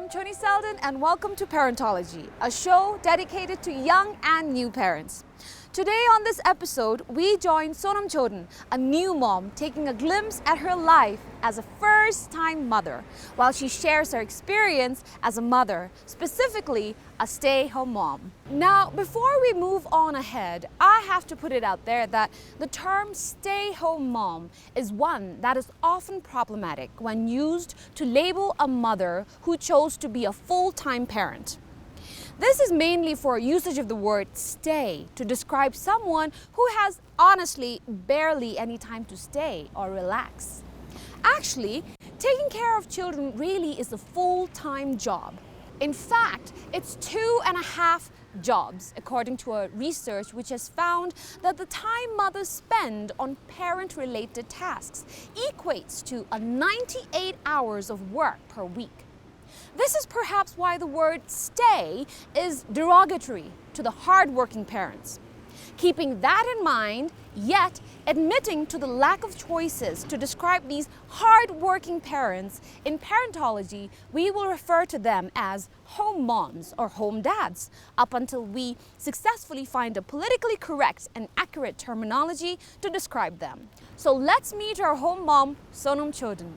Sonam Chodin and welcome to Parentology, a show dedicated to young and new parents. Today on this episode, we join Sonam Choden, a new mom taking a glimpse at her life as a first-time mother, while she shares her experience as a mother, specifically a stay-home mom. Now, before we move on ahead, I have to put it out there that the term stay-home mom is one that is often problematic when used to label a mother who chose to be a full-time parent. This is mainly for usage of the word stay to describe someone who has honestly barely any time to stay or relax. Actually, taking care of children really is a full-time job. In fact, it's 2.5 jobs, according to a research which has found that the time mothers spend on parent-related tasks equates to 98 hours of work per week. This is perhaps why the word stay is derogatory to the hard-working parents. Keeping that in mind, yet admitting to the lack of choices to describe these hard-working parents, in Parentology, we will refer to them as home moms or home dads, up until we successfully find a politically correct and accurate terminology to describe them. So let's meet our home mom, Sonam Choden.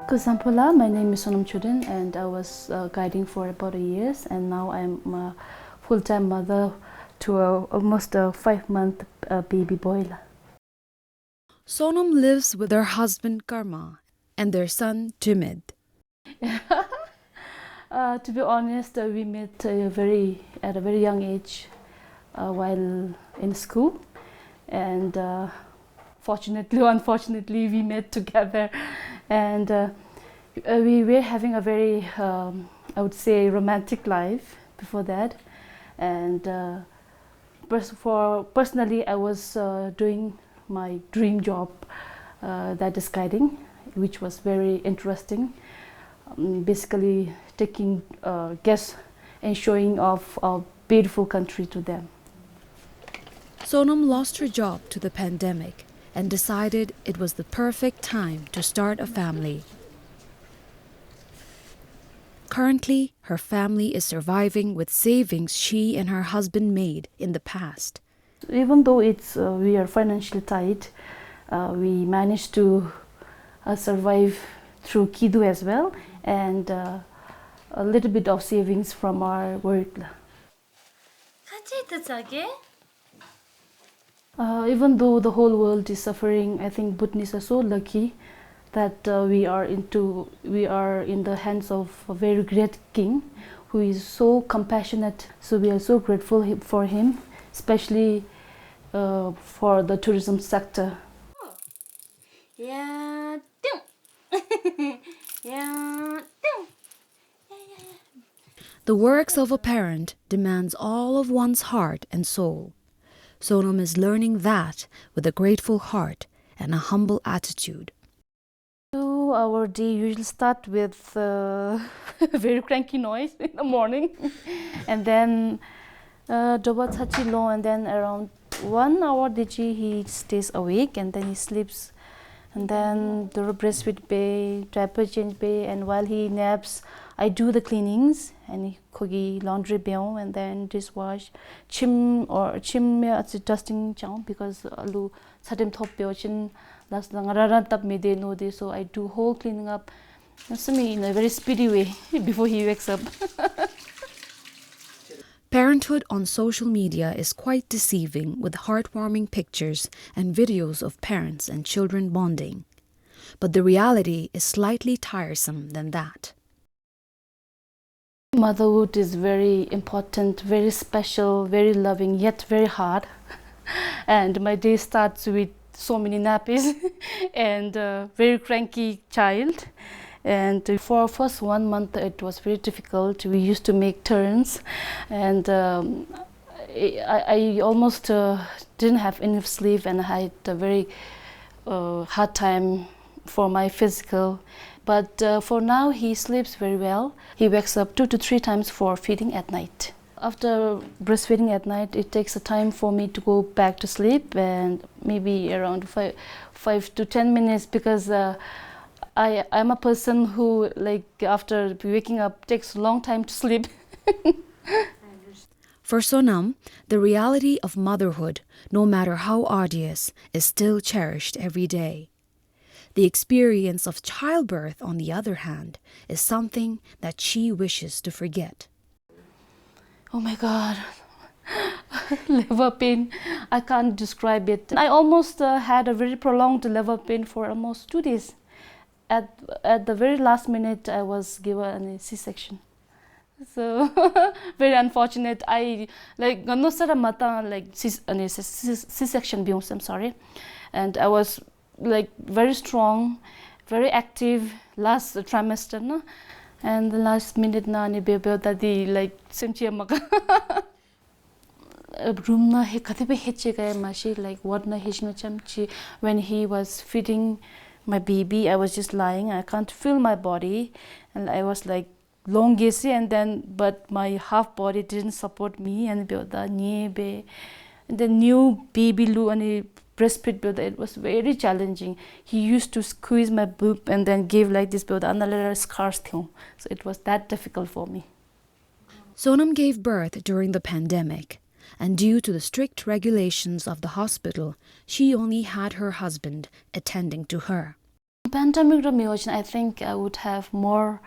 Kusampula, my name is Sonam Choden and I was guiding for about a year, and now I'm a full-time mother to almost a 5-month baby boy. Sonam lives with her husband Karma and their son Jimid. To be honest, we met at a very young age while in school, and fortunately or unfortunately we met together, and we were having a very I would say romantic life before that. And personally I was doing my dream job, that is guiding, which was very interesting, basically taking guests and showing off our beautiful country to them. Sonam lost her job to the pandemic and decided it was the perfect time to start a family. Currently, her family is surviving with savings she and her husband made in the past. Even though we are financially tight, we managed to survive through Kidu as well, and a little bit of savings from our work. Even though the whole world is suffering, I think Bhutanese are so lucky that we are in the hands of a very great king who is so compassionate. So we are so grateful for him, especially for the tourism sector. The works of a parent demands all of one's heart and soul. Sonam is learning that with a grateful heart and a humble attitude. So our day usually start with very cranky noise in the morning, and then and then around 1 hour he stays awake, and then he sleeps, and then the breastfeed bay, diaper change bay, and while he naps I do the cleanings and kogi laundry bill, and then dishwash chim dusting chow, because alu sadim thop chin last langaran tap me no day, so I do whole cleaning up in a very speedy way before he wakes up. Parenthood on social media is quite deceiving, with heartwarming pictures and videos of parents and children bonding. But the reality is slightly tiresome than that. Motherhood is very important, very special, very loving, yet very hard. And my day starts with so many nappies and a very cranky child. And for first 1 month, it was very difficult. We used to make turns, and I almost didn't have enough sleep, and I had a very hard time for my physical. But for now, he sleeps very well. He wakes up 2 to 3 times for feeding at night. After breastfeeding at night, it takes a time for me to go back to sleep, and maybe around 5 to 10 minutes, because I'm a person who, like, after waking up, takes a long time to sleep. For Sonam, the reality of motherhood, no matter how arduous, is still cherished every day. The experience of childbirth, on the other hand, is something that she wishes to forget. Oh my God, labor pain, I can't describe it. I almost had a very prolonged labor pain for almost 2 days. At the very last minute, I was given a C-section. So very unfortunate. I like no mata like C-section I'm sorry, and I was like very strong, very active last trimester, no? And the last minute na ni baby daddy like simchi maka room na he kate be heche gaya mashi like what na hishno chamchi. When he was feeding my baby, I was just lying. I can't feel my body, and I was like long gesi, and then but my half body didn't support me, and the new baby lu and breastfeed build, it was very challenging. He used to squeeze my boob and then give like this build and a scars thing. So it was that difficult for me. Sonam gave birth during the pandemic, and due to the strict regulations of the hospital, she only had her husband attending to her. Pandemic remediation, I think I would have more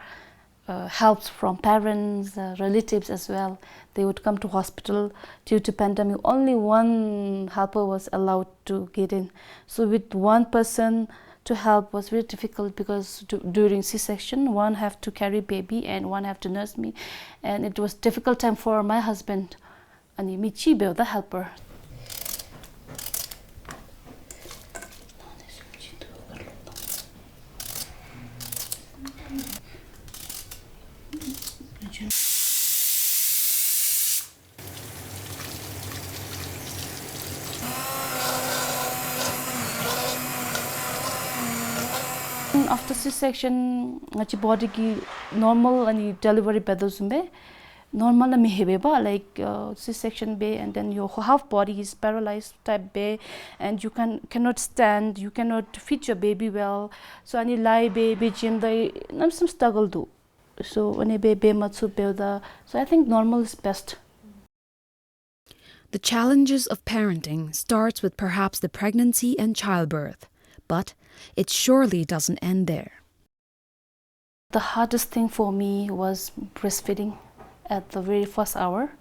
helps from parents, relatives as well. They would come to hospital. Due to pandemic, only one helper was allowed to get in. So with one person to help was very difficult, because during C-section, one have to carry baby and one have to nurse me, and it was difficult time for my husband and Michibe, the helper. After C-section, my body ki normal and delivery bedosumbe. Normal na mihebeba like C-section be, and then your half body is paralyzed type be, and you cannot stand, you cannot feed your baby well. So ani lie baby gym the some struggle do. So ani baby matsu builda. So I think normal is best. The challenges of parenting starts with perhaps the pregnancy and childbirth, but it surely doesn't end there. The hardest thing for me was breastfeeding at the very first hour.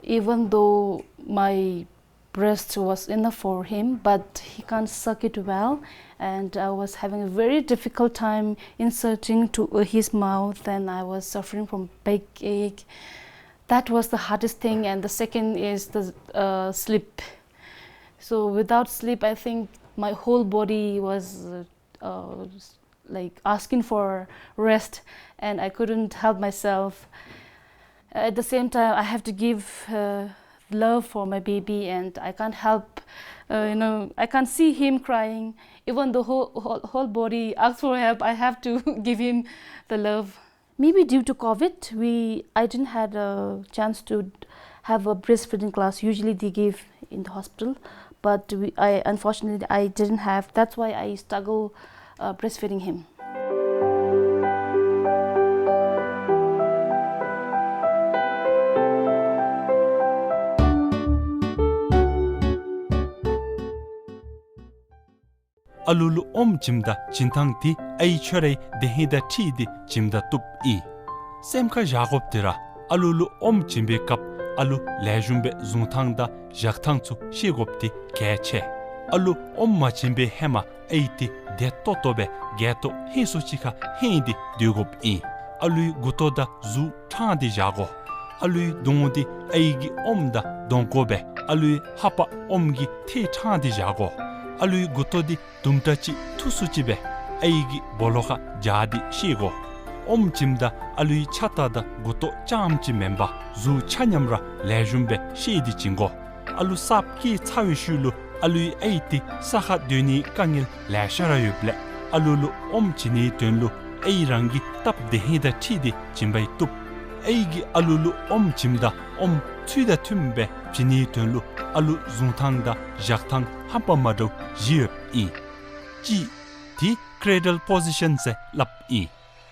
Even though my breast was enough for him, but he can't suck it well, and I was having a very difficult time inserting to his mouth, and I was suffering from backache. That was the hardest thing. And the second is the sleep. So without sleep, I think my whole body was like asking for rest, and I couldn't help myself. At the same time, I have to give love for my baby, and I can't help, I can't see him crying. Even the whole body asks for help, I have to give him the love. Maybe due to COVID, I didn't have a chance to have a breastfeeding class. Usually they give in the hospital, but unfortunately I didn't have. That's why I struggle breastfeeding him. Alulu jimda jintang ti ay chore dehida ti di jimda tup I. Semka jagob dira alulu jimbe kap alu lejumbe zuntang da jaktang tsu shigop ti keche. Alu ma jimbe hema ay ti de totobe geto hesu chika hindi dugop I. alui gutoda zu thandi jago alui dongodi aigi omda dongkobe alui hapa omgi the thandi jago alui gutodi dumtachi tusuchibe aigi boloka jadi shigo omjimda alui chatada guto chamchi memba zu chanyamra lejumbe shidi jingo alu sapki chawishulu alui aiti saha duni kangil lasharayuble alulu omchini tunlu airangi tapdehida chidi jimbai tup aigi alulu omchimda chuida tumbe chini tunlu alu zuntangda jaktang hampamado jiyup i ji ti cradle position se lap i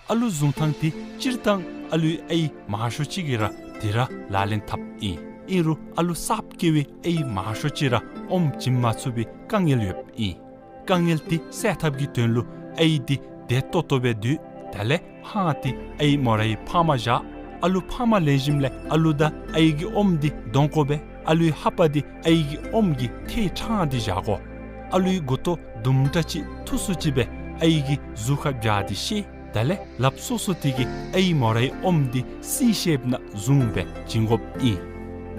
alu zuntang ti chirtang alu ai mahashuchigira tira lalin tap i iru alu sapkiwi ai mahashuchira omchimmatsubi kangilyup i kangilti setabgi tunlu ai di detotobe du tale haati ai morai pamaja alu pama lejimle aluda aigi omdi donkobe alu hapadi aigi omgi te chandi jago alu goto dumtachi tusuchibe aigi zuka jadi shi tale lapsusutigi ai morai omdi C shape na zumbe jingop i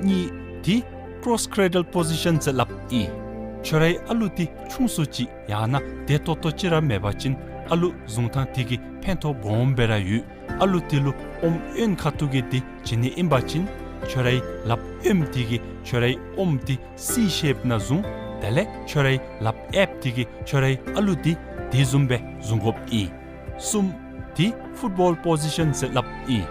ni ti cross cradle position se lap i chorai aluti chungsuchi yana detotochira mebachin alu zungtang tigi pento bombera yu alu tilu en khatugi di chini imbachin chorai lap tigi chorai ti C shape na zung dale chorai lap tigi chorai alu di dizumbe zungop i sum ti football position se lap i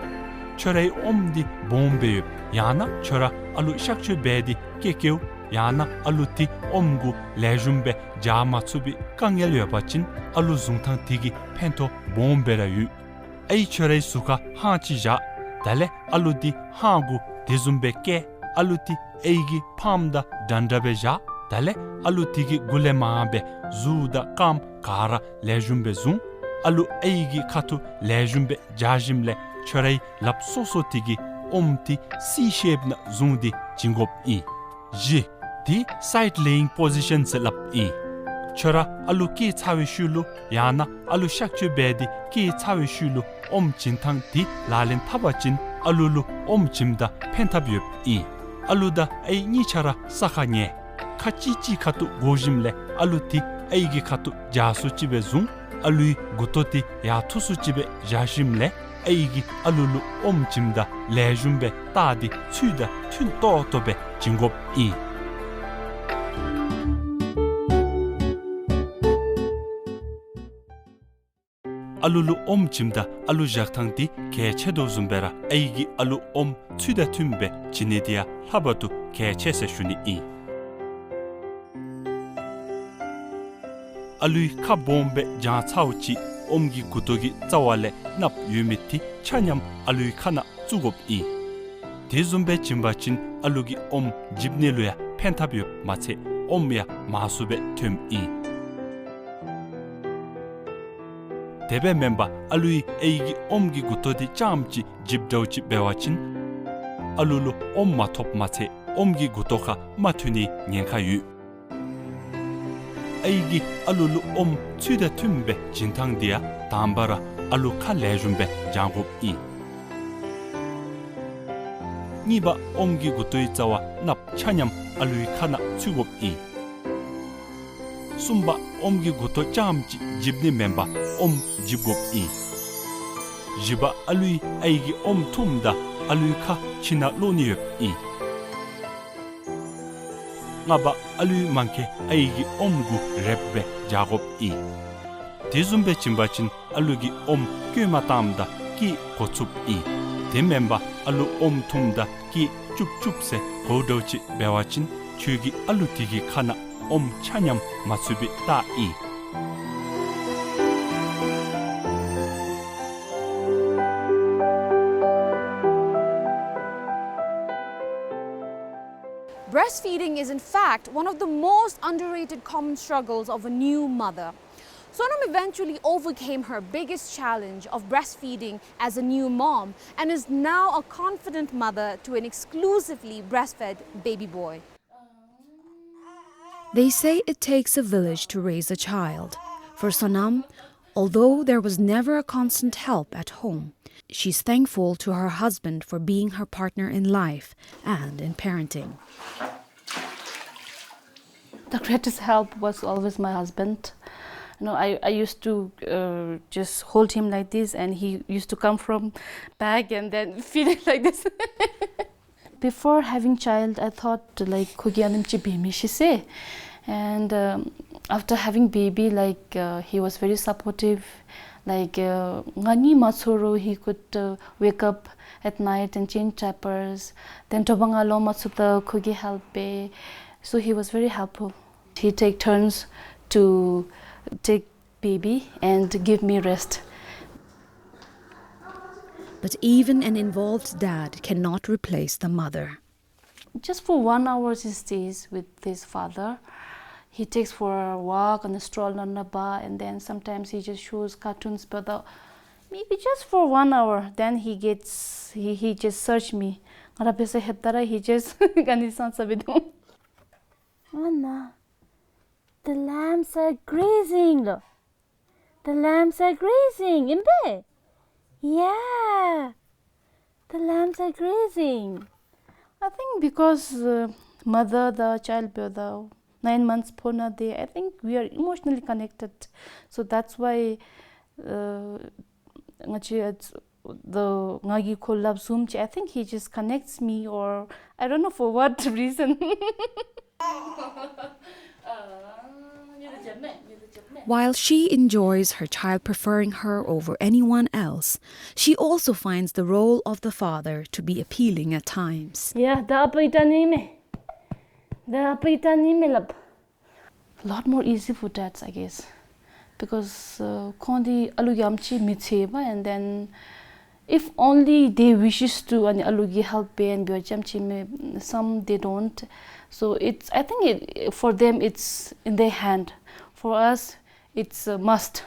chorai di bombe yu yana chora alu shakchu bedi kekeu yana aluti omgu lejumbe jamatsubi kangyel yobachin alu zungtang tigi pento bombera yu ai chorai suka hachi ja dale aludi hagu dizumbe ke aluti eigi pamda dandabe ja dale alutigi gulemabe zuda kam kara lejumbe zung alu eigi khatu lejumbe jajimle chorai lapsoso tigi omti C shape na zungdi jingop i ji di side laying position se lap i chora alu ki chawi shulu yana alu shakchu bedi ki chawi shulu chintang di lalin tabachin alulu chimda pentabyup i aluda ai ni chara sakhanye khachichi khatu gojimle aluti aigi khatu jasu chibe zung alui gutoti ya thusu chibe jashimle aigi alulu chimda lejumbe tadi chuda thun to tobe jingop i alulu chimda alu jaktang di kechedo zumbera aigi alu chuda tumbe chinedia habatu kechese shuni i alui kabombe jan chauchi omgi kutogi zawale nap yumiti chanyam alui khana zugop i dezumbe chimbachin alugi jibneluya pentabyo mache ya masube tum i debe memba alui eigi omgi gutodi chamchi jibdauchi bewachin alulu matop mache omgi gutoka matuni nyenkayu eigi alulu chuda tumbe jintang dia tambara alu khalejumbe jangop i niba omgi gutoi zawa nap chanyam alui khana chugop i sumba omgi guto chamchi jibni memba jibgop i jiba alui aigi tumda alui kha china loniyop i ngaba alui manke aigi omgu rebbe jagop i dizumbe chimbachin alugi kyumatamda ki kochup i dememba alu tumda ki chupchupse godochi bewachin chugi alutigi khana chanyam matsubi ta i Breastfeeding is in fact one of the most underrated common struggles of a new mother. Sonam eventually overcame her biggest challenge of breastfeeding as a new mom and is now a confident mother to an exclusively breastfed baby boy. They say it takes a village to raise a child. For Sonam, Although there was never a constant help at home, she's thankful to her husband for being her partner in life and in parenting. The greatest help was always my husband. I used to just hold him like this, and he used to come from back and then feel it like this. Before having child, I thought like and after having baby, like he was very supportive. Like ngani matsoro, he could wake up at night and change diapers. Then tobangalo matsuta kogi help. So he was very helpful. He take turns to take baby and give me rest. But even an involved dad cannot replace the mother. Just for 1 hour he stays with his father. He takes for a walk on a stroll on the bar, and then sometimes he just shows cartoons, but maybe just for 1 hour. Then he just search me. He just Anna, the lambs are grazing. Look. The lambs are grazing. Imbe? Yeah. The lambs are grazing. I think because mother, the child, the 9 months pona day, I think we are emotionally connected. So that's why the ngagi ko love zoom. I think he just connects me, or I don't know for what reason. While she enjoys her child preferring her over anyone else, she also finds the role of the father to be appealing at times. Yeah, a lot more easy for dads, I guess, because kondi alugam mitseba, and then if only they wishes to alugi help and some they don't. So I think for them it's in their hand. For us, it's a must.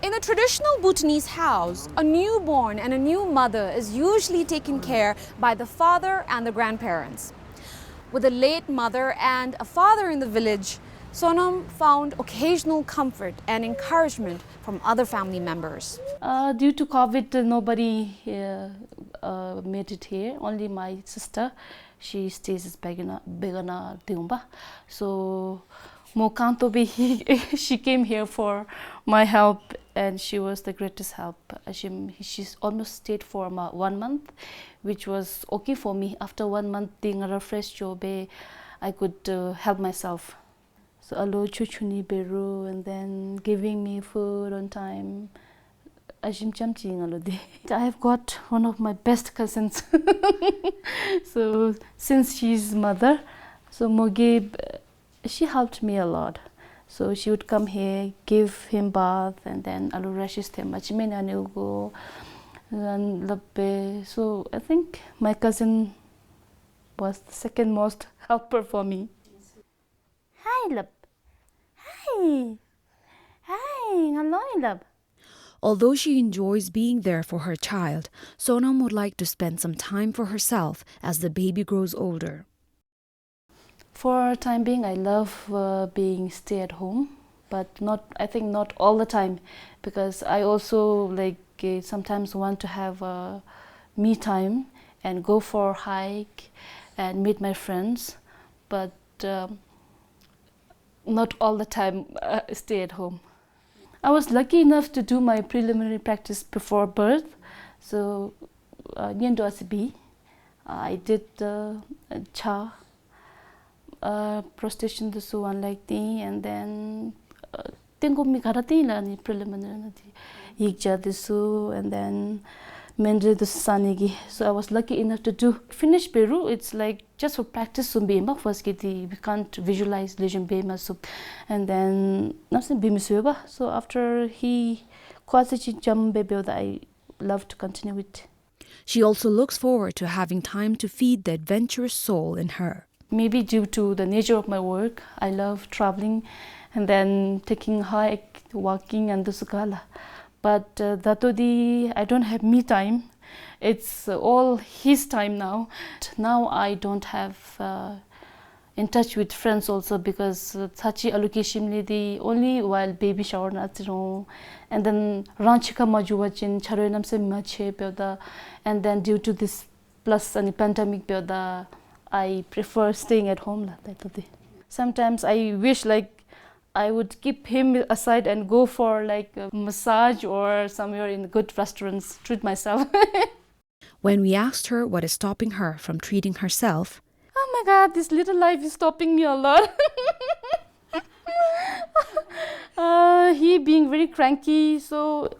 In a traditional Bhutanese house, a newborn and a new mother is usually taken care by the father and the grandparents. With a late mother and a father in the village, Sonam found occasional comfort and encouragement from other family members. Due to COVID, nobody made it here, only my sister. She stays in Begana Tiumba. So she came here for my help, and she was the greatest help. She's almost stayed for 1 month, which was okay for me. After 1 month, being a fresh job, I could help myself. So alo chuchuni beru, and then giving me food on time. I have got one of my best cousins. So since she's mother, so Mogib, she helped me a lot. So she would come here, give him bath, and then alu rashes him. So I think my cousin was the second most helper for me. Hi, love. Hi. Hi, love. Although she enjoys being there for her child, Sonam would like to spend some time for herself as the baby grows older. For time being, I love being stay at home, but I think not all the time, because I also sometimes want to have me time and go for a hike and meet my friends, but not all the time stay at home. I was lucky enough to do my preliminary practice before birth. So, I did cha, prostration the so unlike the, and then tengo mi karate la ni preliminary yikja the so, and then mendre the sanigi. So I was lucky enough to do finish Peru. It's like just for practice sumbema first we can't visualize lesion bema soup, and then nothing bimisuba. So after he quasi jump baby, I love to continue with. She also looks forward to having time to feed the adventurous soul in her. Maybe due to the nature of my work, I love traveling and then taking hike, walking, and the sukala. But datodi, I don't have me time. It's all his time now. Now I don't have in touch with friends also, because Tachi allocation the only while baby shower and then ranchika majuwachin charoinam se mache pyoda, and then due to this plus any pandemic pyoda, I prefer staying at home. Sometimes I wish like I would keep him aside and go for like a massage or somewhere in good restaurants, treat myself. When we asked her what is stopping her from treating herself, oh my God, this little life is stopping me a lot. He being very cranky, so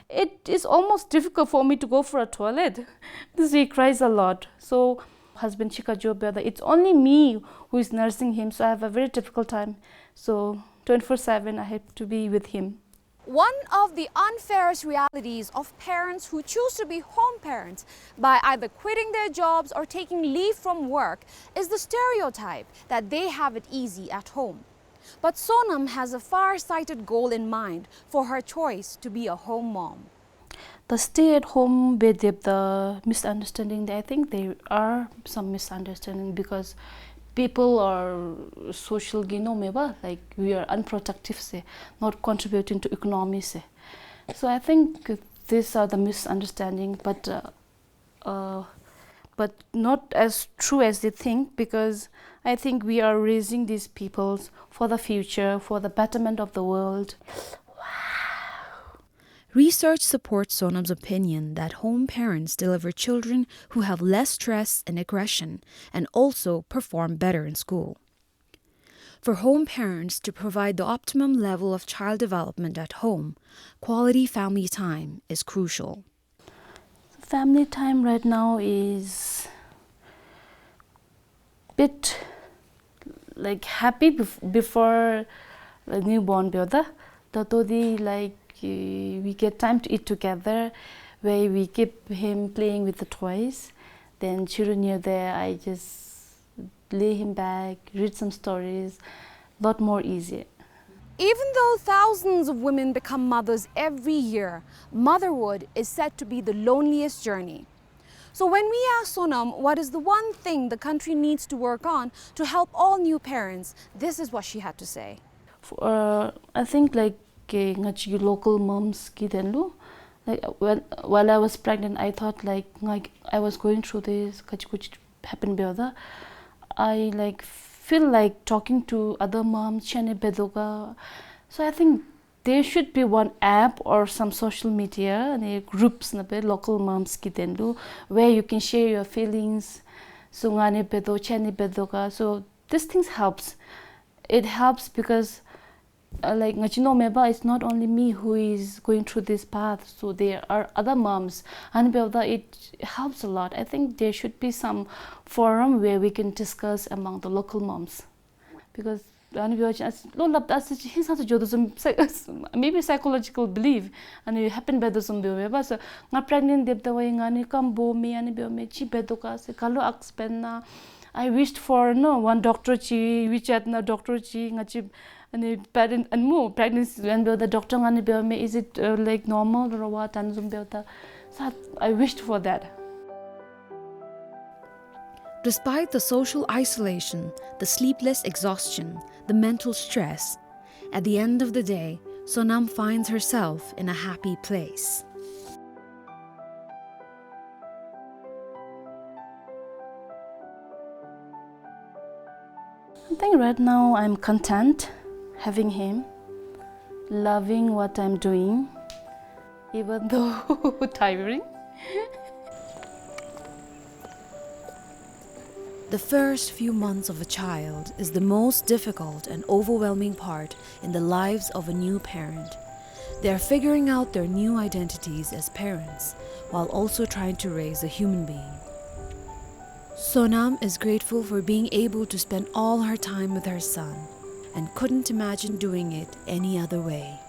it is almost difficult for me to go for a toilet. He cries a lot. So husband Chika job, it's only me who is nursing him, so I have a very difficult time. So 24/7 I have to be with him. one of the unfairest realities of parents who choose to be home parents by either quitting their jobs or taking leave from work is the stereotype that they have it easy at home. But Sonam has a far-sighted goal in mind for her choice to be a home mom. The stay-at-home bit, the misunderstanding, I think there are some misunderstanding because people are social like we are unproductive, not contributing to economy. So I think these are the misunderstanding, but not as true as they think, because I think we are raising these peoples for the future, for the betterment of the world. Research supports Sonam's opinion that home parents deliver children who have less stress and aggression and also perform better in school. For home parents to provide the optimum level of child development at home, quality family time is crucial. Family time right now is bit like happy before the newborn brother. Like we get time to eat together, where we keep him playing with the toys. Then children near there, I just lay him back, read some stories, lot more easier. Even though thousands of women become mothers every year, motherhood is said to be the loneliest journey. So when we asked Sonam what is the one thing the country needs to work on to help all new parents, this is what she had to say. I think like local moms like while I was pregnant, I thought like I was going through this happened. I like feel like talking to other moms. So I think there should be one app or some social media and groups local moms where you can share your feelings. So this things helps. It helps because like it's not only me who is going through this path, so there are other moms, and it helps a lot. I think there should be some forum where we can discuss among the local moms, because maybe psychological belief and it happened by the so not pregnant I wished for one doctor which at na doctor and parent and more pregnancy when the doctor is it like normal or what, so I wished for that. Despite the social isolation, the sleepless exhaustion, the mental stress, at the end of the day, Sonam finds herself in a happy place. I think right now I'm content having him, loving what I'm doing, even though tiring. The first few months of a child is the most difficult and overwhelming part in the lives of a new parent. They are figuring out their new identities as parents while also trying to raise a human being. Sonam is grateful for being able to spend all her time with her son and couldn't imagine doing it any other way.